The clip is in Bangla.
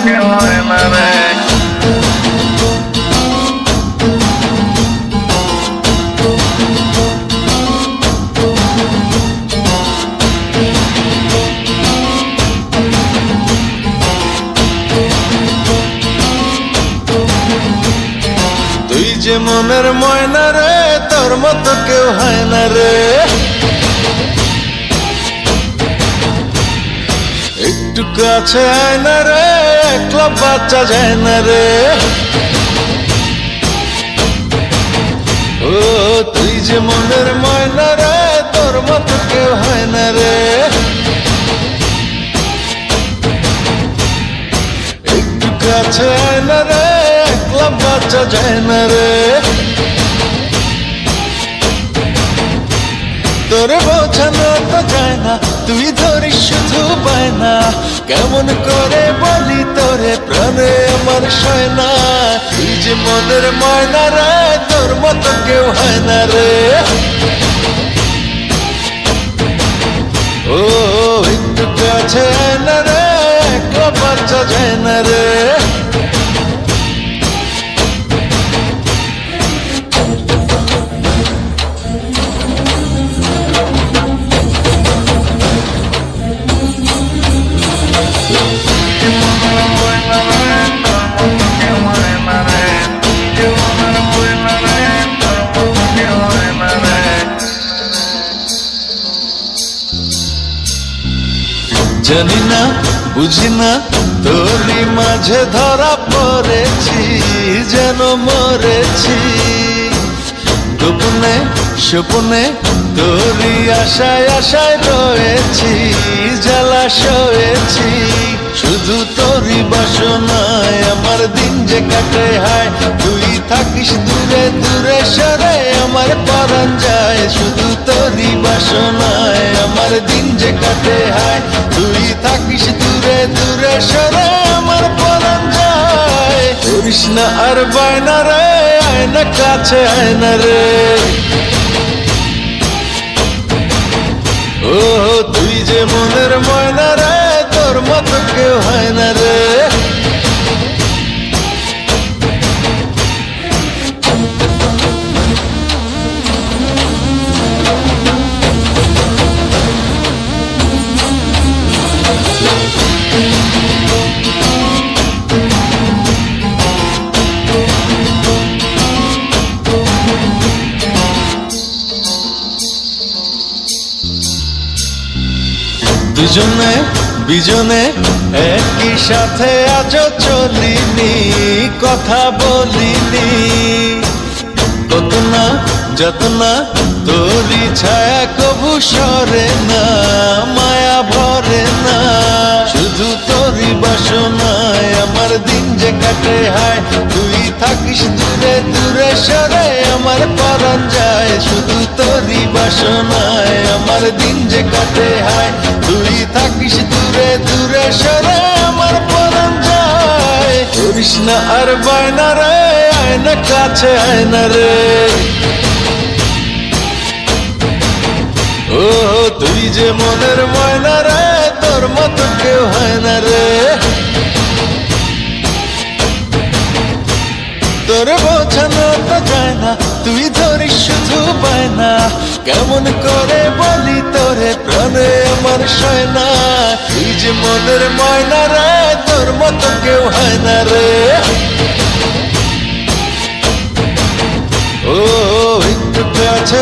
কেউ হয় না রে। তুই যে মনের ময়না রে, তোর মতো কেউ হয় না রে। একটু কাছে আয় না রে, একলা বাচ্চা যায় না রে। ও তুই যে মনের ময়না রে, তোর মতো কেউ হয় না রে। একটু কাছে আয় না রে, একলা বাচ্চা যায় না রে। তোরে বোঝানো তো যায় না, তুই ধরিস শুধু বায়না। কেমন করে বলি তোরে, প্রাণে আমার সয় না। তুই যে মনের ময়না রে, তোর মতো কেউ হয় না রে। ও একটু কাছে আয় না রে, একলা বাচ্চা যায় না রে। জানি না বুঝি না, তোরই মাঝে ধরা পড়েছি, যেন মরেছি। গোপনে স্বপ্নে তোরই আশায় আশায় রয়েছি, জ্বালা সয়েছি। শুধু তোরই বাসনায় আমার দিন যে কাটে হায়। তুই থাকিস দূরে দূরে সরে, আমার পরাণ যায়। শুধু তোরই বাসনায় আমার দিন যে কাটে হায়। তুই থাকিস দূরে দূরে সরে, আমার পরাণ যায়। করিস না আর বায়না রে, আয় না কাছে আয় না রে। ও তুই যে মনের ময়না রে, তোর মতো কেউ হয় না রে। দুজনে বিজনে একই সাথে আজও চলিনি, কথা বলিনি। কত না যত না তোরই ছায়া কবু সরে না, মায়া ভরে না। শুধু তোরই বাসনায় আমার দিন যে কাটে হায়। তুই থাকিস দূরে দূরে সরে, আমার পরাণ যায়। শুধু তোরই বাসনায় আমার দিন যে কাটে হায়। তুই থাকিস দূরে দূরে সরে, আমার পরাণ যায়। করিস না আর বায়না রে, আয় না কাছে আয় না রে। ও তুই যে মনের ময়না রে, তোর মতো কেউ হয় না রে। তোরে বোঝানো তো যায় না, তুই ধরিস শুধু বায়না। কেমন করে বলি তোরে, প্রাণে আমার সয় না। তুই যে মনের ময়না রে, তোর মতো কেউ হয় না রে। ও একটু কাছে